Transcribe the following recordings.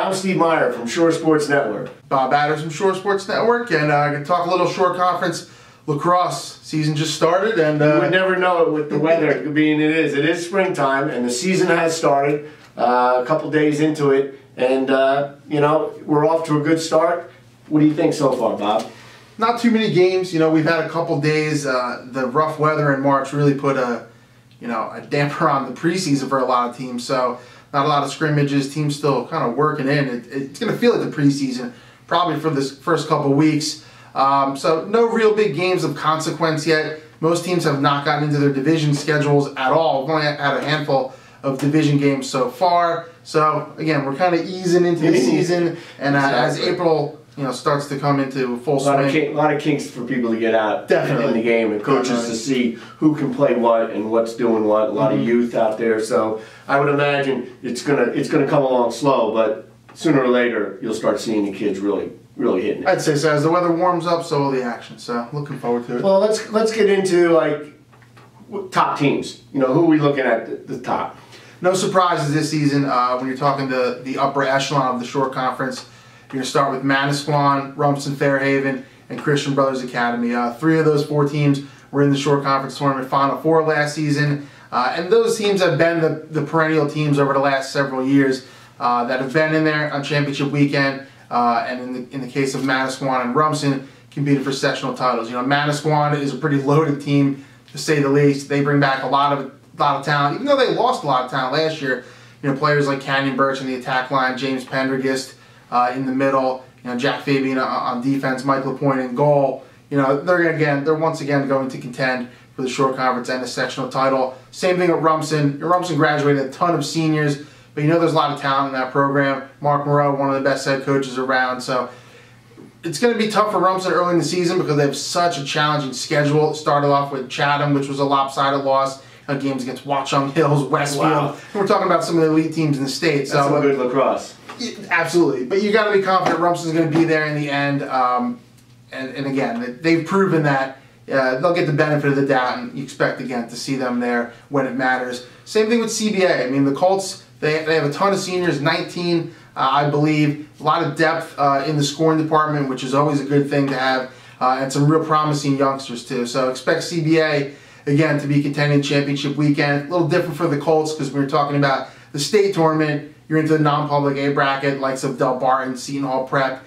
I'm Steve Meyer from Shore Sports Network. Bob Adams from Shore Sports Network, and I can talk a little Shore Conference lacrosse. Season just started, and you would never know it with the weather being it is springtime, and the season has started. A couple days into it, and you know, we're off to a good start. What do you think so far, Bob? Not too many games. You know, we've had a couple days. The rough weather in March really put a damper on the preseason for a lot of teams. So not a lot of scrimmages. Teams still kind of working in. It's going to feel like the preseason probably for this first couple weeks. So no real big games of consequence yet. Most teams have not gotten into their division schedules at all. We've only had a handful of division games so far. So again, we're kind of easing into the season, and as April starts to come into full swing. A lot of kinks for people to get out in the game, and coaches to see who can play what and what's doing what. A lot of youth out there, so I would imagine it's gonna come along slow, but sooner or later you'll start seeing the kids really hitting it. I'd say so. As the weather warms up, so will the action. So looking forward to it. Well, let's get into like top teams. You know, who are we looking at the top? No surprises this season when you're talking to the upper echelon of the Shore Conference. You're going to start with Manasquan, Rumson Fairhaven, and Christian Brothers Academy. 3 of those 4 teams were in the Shore Conference Tournament Final Four last season. And those teams have been the perennial teams over the last several years that have been in there on championship weekend. And in the case of Manasquan and Rumson, competed for sectional titles. You know, Manasquan is a pretty loaded team, to say the least. They bring back a lot of talent, even though they lost a lot of talent last year. You know, players like Canyon Birch in the attack line, James Pendergast in the middle, Jack Fabian on defense, Mike LaPointe in goal. They're once again going to contend for the Shore Conference and the sectional title. Same thing with Rumson. Rumson graduated a ton of seniors, but there's a lot of talent in that program. Mark Moreau, one of the best head coaches around, so it's going to be tough for Rumson early in the season because they have such a challenging schedule. It started off with Chatham, which was a lopsided loss. Games against Watchung Hills, Westfield. Wow. And we're talking about some of the elite teams in the state. That's some good lacrosse. Absolutely, but you got to be confident Rumson's going to be there in the end. And again, they've proven that they'll get the benefit of the doubt, and you expect again to see them there when it matters. Same thing with CBA. I mean, the Colts, they have a ton of seniors, 19, I believe. A lot of depth in the scoring department, which is always a good thing to have, and some real promising youngsters too. So expect CBA again to be contending championship weekend. A little different for the Colts because we were talking about the state tournament. You're into the non-public A bracket, likes of Del Barton, Seton Hall Prep,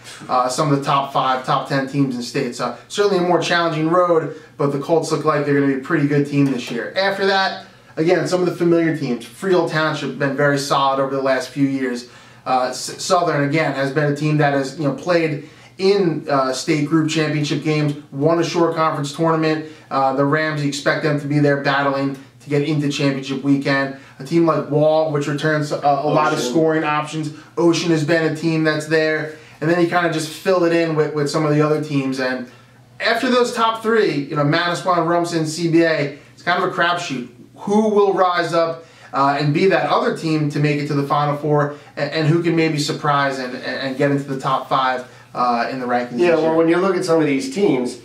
some of the top 5, top 10 teams in the state. So certainly a more challenging road, but the Colts look like they're going to be a pretty good team this year. After that, again, some of the familiar teams. Freehold Township have been very solid over the last few years. Southern, again, has been a team that has played in state group championship games, won a Shore Conference tournament. The Rams, you expect them to be there battling to get into championship weekend. A team like Wall, which returns a lot of scoring options. Ocean has been a team that's there. And then you kind of just fill it in with some of the other teams. And after those top 3, Manasquan, Rumson, CBA, it's kind of a crapshoot. Who will rise up and be that other team to make it to the Final Four, and who can maybe surprise and get into the top 5 in the rankings? Yeah, well, when you look at some of these teams,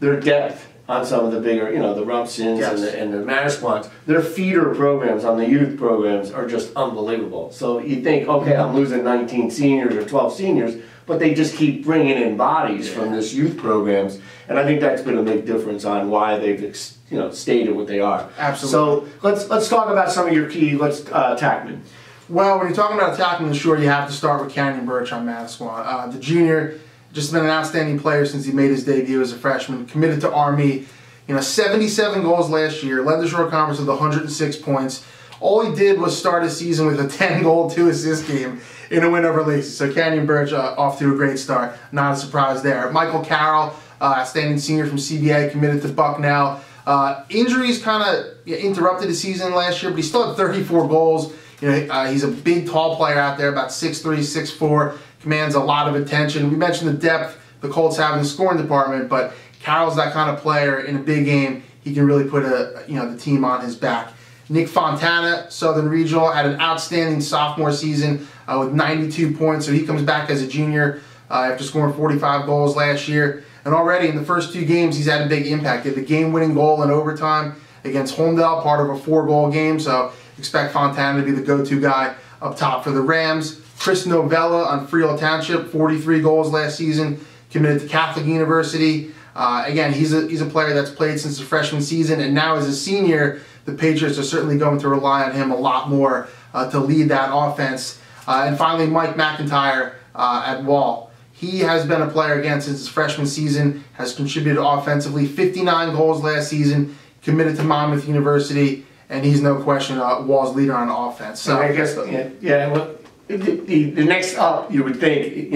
their depth on some of the bigger, the Rumsons and the Manasquans, their feeder programs on the youth programs are just unbelievable. So you think, okay, I'm losing 19 seniors or 12 seniors, but they just keep bringing in bodies from this youth programs, and I think that's been a big difference on why they've stayed at what they are. Absolutely. So let's talk about some of your key attackmen. Well, when you're talking about attackmen, sure, you have to start with Canyon Birch on Manasquan. The junior, just been an outstanding player since he made his debut as a freshman, committed to Army. 77 goals last year, led the Shore Conference with 106 points. All he did was start his season with a 10-goal, 2-assist game in a win over Lacey. So Canyon Birch off to a great start. Not a surprise there. Michael Carroll, outstanding senior from CBA, committed to Bucknell. Injuries kind of interrupted his season last year, but he still had 34 goals. He's a big, tall player out there, about 6'3", 6'4", commands a lot of attention. We mentioned the depth the Colts have in the scoring department, but Carroll's that kind of player in a big game. He can really put the team on his back. Nick Fontana, Southern Regional, had an outstanding sophomore season with 92 points, so he comes back as a junior after scoring 45 goals last year. And already in the first 2 games, he's had a big impact. He had the game-winning goal in overtime against Holmdel, part of a 4-goal game, so expect Fontana to be the go-to guy up top for the Rams. Chris Novella on Freehold Township, 43 goals last season, committed to Catholic University. Again, he's a player that's played since the freshman season, and now as a senior, the Patriots are certainly going to rely on him a lot more to lead that offense. And finally, Mike McIntyre at Wall. He has been a player again since his freshman season, has contributed offensively, 59 goals last season, committed to Monmouth University, and he's no question Wall's leader on offense. So I guess, well, the next up, you would think,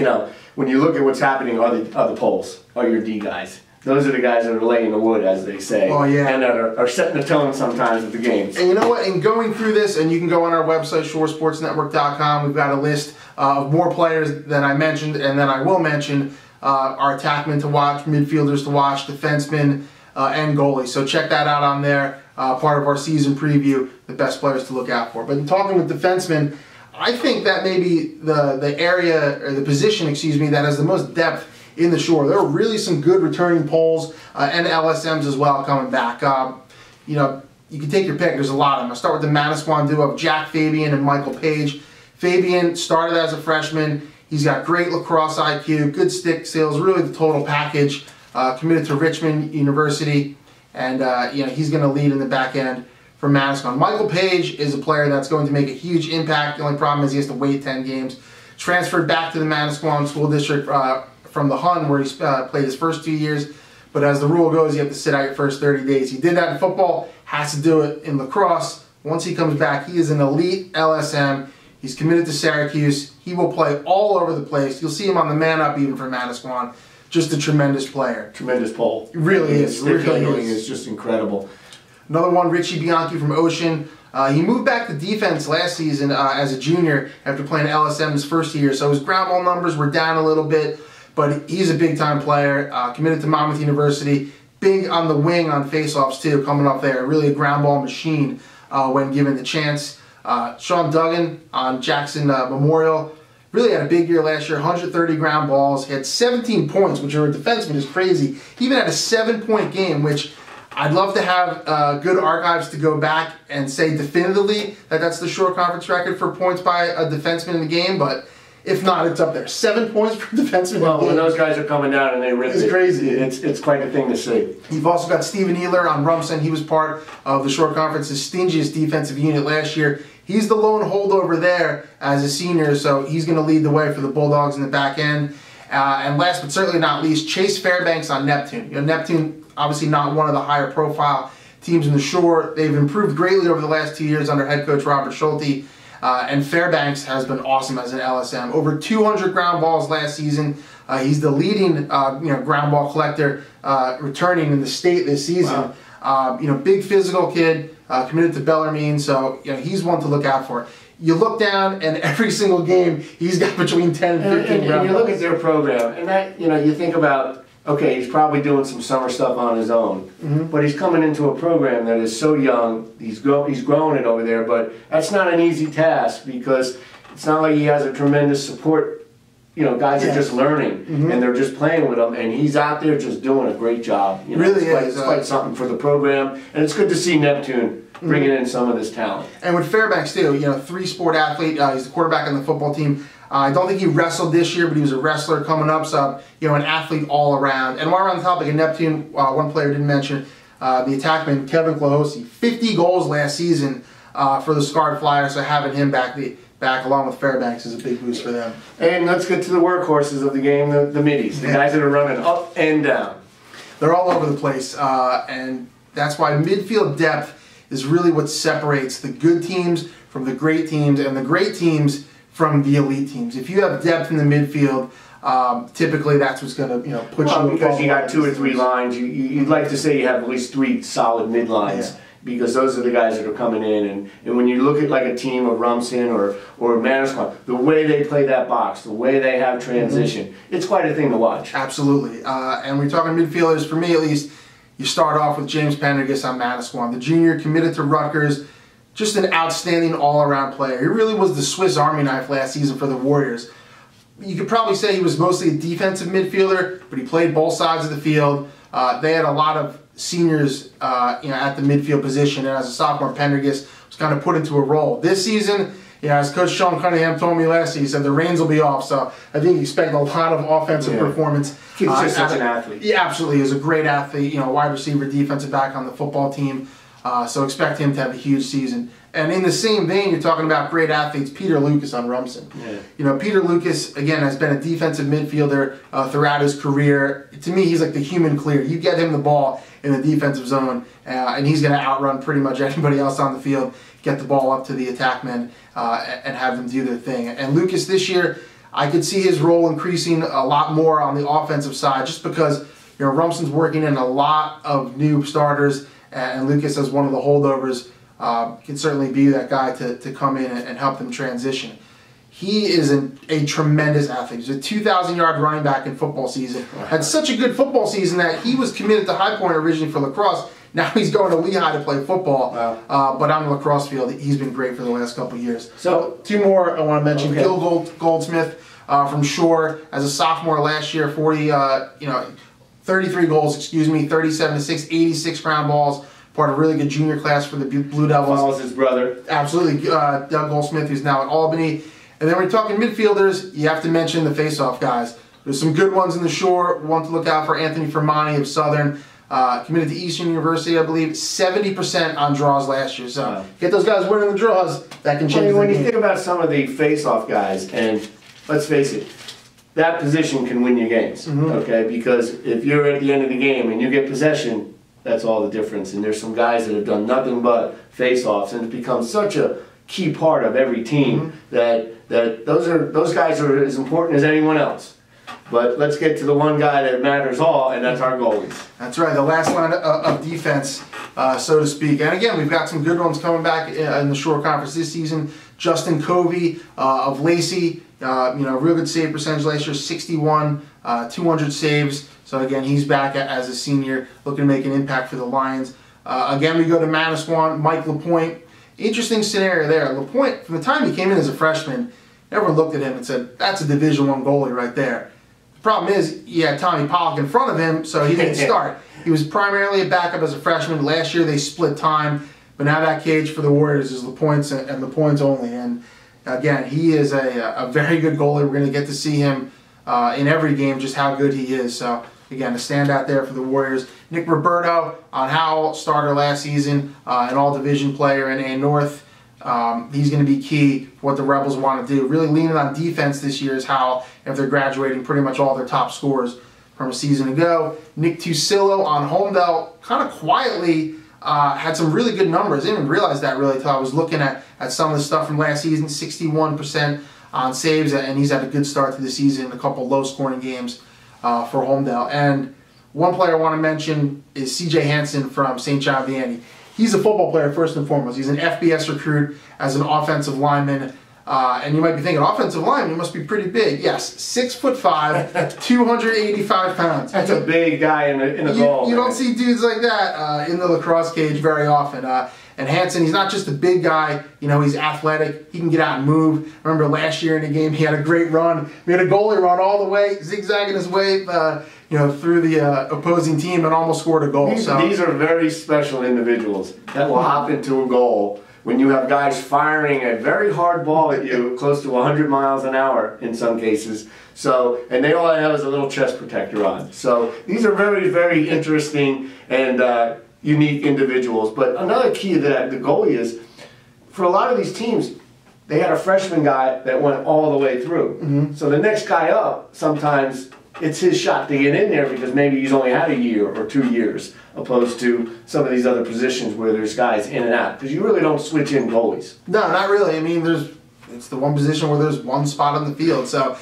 when you look at what's happening are the polls, are your D guys. Those are the guys that are laying the wood, as they say. Oh, yeah. And that are setting the tone sometimes of the games. And you know what? In going through this, and you can go on our website, shoresportsnetwork.com, we've got a list of more players than I mentioned, and then I will mention our attackmen to watch, midfielders to watch, defensemen, and goalies. So check that out on there, part of our season preview, the best players to look out for. But in talking with defensemen, I think that may be the area, or the position, that has the most depth in the Shore. There are really some good returning polls and LSMs as well coming back. You can take your pick. There's a lot of them. I'll start with the Manasquan duo of Jack Fabian and Michael Page. Fabian started as a freshman. He's got great lacrosse IQ, good stick skills, really the total package. Committed to Richmond University, and he's going to lead in the back end for Manasquan. Michael Page is a player that's going to make a huge impact. The only problem is he has to wait 10 games. Transferred back to the Manasquan School District from the Hun, where he played his first 2 years. But as the rule goes, you have to sit out your first 30 days. He did that in football, has to do it in lacrosse. Once he comes back, he is an elite LSM. He's committed to Syracuse. He will play all over the place. You'll see him on the man up even for Manasquan. Just a tremendous player. Tremendous pole. He really is. Stick handling is just incredible. Another one, Richie Bianchi from Ocean. He moved back to defense last season as a junior after playing LSM his first year. So his ground ball numbers were down a little bit, but he's a big-time player. Committed to Monmouth University. Big on the wing on faceoffs too, coming up there. Really a ground ball machine when given the chance. Sean Duggan on Jackson Memorial. Really had a big year last year, 130 ground balls. He had 17 points, which for a defenseman is crazy. He even had a 7-point game, which I'd love to have good archives to go back and say definitively that that's the Shore Conference record for points by a defenseman in the game, but if not, it's up there. 7 points for defenseman in the game. When those guys are coming down and they rip it, it's crazy. It's quite a thing to see. You've also got Stephen Ehler on Rumson. He was part of the Shore Conference's stingiest defensive unit last year. He's the lone holdover there as a senior, so he's going to lead the way for the Bulldogs in the back end. And last but certainly not least, Chase Fairbanks on Neptune. Neptune, obviously not one of the higher profile teams in the Shore. They've improved greatly over the last 2 years under head coach Robert Schulte. And Fairbanks has been awesome as an LSM. Over 200 ground balls last season. He's the leading ground ball collector returning in the state this season. Wow. Big physical kid. Committed to Bellarmine, so he's one to look out for. You look down, and every single game, he's got between 10 and 15 and you look at their program, and that you think about, okay, he's probably doing some summer stuff on his own, but he's coming into a program that is so young. He's growing it over there, but that's not an easy task because it's not like he has a tremendous support. Guys are just learning, and they're just playing with him, and he's out there just doing a great job. It's quite something for the program, and it's good to see Neptune bringing in some of this talent. And with Fairbanks too, 3-sport athlete. He's the quarterback on the football team. I don't think he wrestled this year, but he was a wrestler coming up, so an athlete all around. And while we're on the topic of Neptune, one player didn't mention the attackman Kevin Klohosi, 50 goals last season for the Scarred Flyers, so having him back along with Fairbanks is a big boost for them. And let's get to the workhorses of the game, the middies, the guys that are running up and down. They're all over the place, and that's why midfield depth is really what separates the good teams from the great teams, and the great teams from the elite teams. If you have depth in the midfield, typically that's what's going to put you above. Because you got 2 or 3 lines, you'd like to say you have at least 3 solid mid lines. Yeah. Because those are the guys that are coming in, and when you look at like a team of Rumson or Manasquan, the way they play that box, the way they have transition, it's quite a thing to watch. Absolutely. And we're talking midfielders, for me at least, you start off with James Pendergast on Manasquan, the junior committed to Rutgers, just an outstanding all-around player. He really was the Swiss Army knife last season for the Warriors. You could probably say he was mostly a defensive midfielder, but he played both sides of the field. They had a lot of seniors at the midfield position, and as a sophomore, Pendergast was kind of put into a role. This season, Yeah, as Coach Sean Cunningham told me last year, he said the reins will be off. So I think you expect a lot of offensive performance. He's just such an athlete. Yeah, absolutely. He's a great athlete. You know, wide receiver, defensive back on the football team. So expect him to have a huge season. And in the same vein, you're talking about great athletes, Peter Lucas on Rumson. Yeah. You know, Peter Lucas, again, has been a defensive midfielder throughout his career. To me, he's like the human clear. You get him the ball in the defensive zone, and he's going to outrun pretty much anybody else on the field, get the ball up to the attackmen, and have them do their thing. And Lucas this year, I could see his role increasing a lot more on the offensive side just because, you know, Rumson's working in a lot of new starters, and Lucas as one of the holdovers can certainly be that guy to come in and help them transition. He is a tremendous athlete. He's a 2,000-yard running back in football season. Had such a good football season that he was committed to High Point originally for lacrosse. Now he's going to Lehigh to play football. Wow. But on the lacrosse field, he's been great for the last couple of years. So 2 more I want to mention. Okay. Gil Goldsmith from Shore as a sophomore last year, 33 goals, 37 assists, 86 ground balls. Part of a really good junior class for the Blue Devils. Follows his brother. Absolutely. Doug Goldsmith, who's now at Albany. And then when you're talking midfielders, you have to mention the face-off guys. There's some good ones in the Shore. One to look out for, Anthony Fermani of Southern. Committed to Eastern University, I believe. 70% on draws last year. So get those guys winning the draws. That can change the game. When you think about some of the face-off guys, and let's face it, that position can win you games. Okay? Because if you're at the end of the game and you get possession, that's all the difference. And there's some guys that have done nothing but face-offs, and it's become such a key part of every team that those guys are as important as anyone else. But let's get to the one guy that matters all, and that's our goalies. That's right, the last line of defense, so to speak. And again, we've got some good ones coming back in the Shore Conference this season. Justin Covey of Lacey, real good save percentage last year, 61, 200 saves. So again, he's back as a senior, looking to make an impact for the Lions. Again, we go to Manasquan, Mike LaPointe. Interesting scenario there. LaPointe, from the time he came in as a freshman, everyone looked at him and said, that's a Division I goalie right there. The problem is, he had Tommy Pollock in front of him, so he didn't start. He was primarily a backup as a freshman. Last year they split time, but now that cage for the Warriors is LaPointe's and LaPointe's only. And again, he is a very good goalie. We're going to get to see him in every game, just how good he is. So again, a standout there for the Warriors. Nick Roberto on Howell, starter last season, an all-division player in A North. He's going to be key for what the Rebels want to do. Really leaning on defense this year is Howell, if they're graduating pretty much all their top scorers from a season ago. Nick Tusillo on Homedale, kind of quietly had some really good numbers. I didn't even realize that really until I was looking at some of the stuff from last season. 61% on saves, and he's had a good start to the season, a couple low-scoring games for Homedale. And one player I want to mention is CJ Hansen from St. John Vianney. He's a football player first and foremost. He's an FBS recruit as an offensive lineman. And you might be thinking, offensive lineman, you must be pretty big. Yes, 6'5", 285 pounds. That's a big guy in a goal. You don't see dudes like that in the lacrosse cage very often. And Hansen, he's not just a big guy, he's athletic. He can get out and move. I remember last year in the game, he had a great run. We had a goalie run all the way, zigzagging his way through the opposing team and almost scored a goal. These are very special individuals that will hop into a goal when you have guys firing a very hard ball at you, close to 100 miles an hour in some cases. And they all have is a little chest protector on. So these are very, very interesting and unique individuals. But another key to that, the goalie is, for a lot of these teams, they had a freshman guy that went all the way through. So the next guy up, sometimes it's his shot to get in there because maybe he's only had a year or 2 years, opposed to some of these other positions where there's guys in and out. Because you really don't switch in goalies. No, not really. I mean, it's the one position where there's one spot on the field. So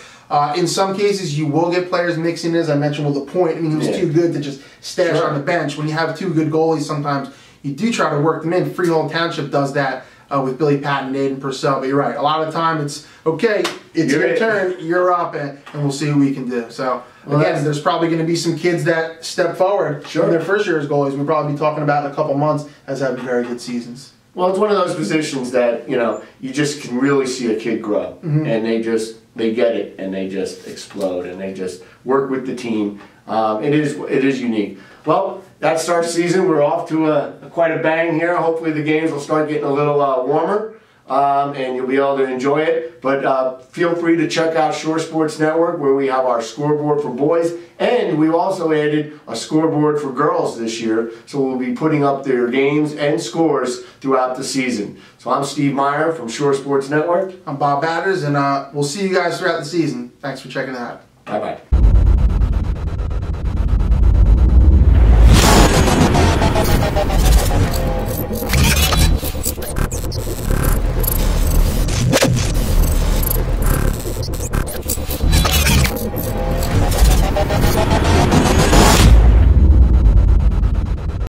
in some cases, you will get players mixing, as I mentioned with LaPointe. I mean, he was too good to just stash on the bench. When you have 2 good goalies, sometimes you do try to work them in. Freehold Township does that with Billy Patton and Aiden Purcell. But you're right. A lot of the time, it's, okay, it's your turn, you're up, and we'll see what we can do. So, again, there's probably going to be some kids that step forward in their first year as goalies. We'll probably be talking about in a couple months as having very good seasons. Well, it's one of those positions that, you just can really see a kid grow. And they get it, and they just explode, and they just work with the team. It is unique. Well, that starts season. We're off to quite a bang here. Hopefully the games will start getting a little warmer. and you'll be able to enjoy it. But feel free to check out Shore Sports Network, where we have our scoreboard for boys, and we've also added a scoreboard for girls this year. So we'll be putting up their games and scores throughout the season. So I'm Steve Meyer from Shore Sports Network. I'm Bob Batters, and we'll see you guys throughout the season. Thanks for checking it out. Bye-bye.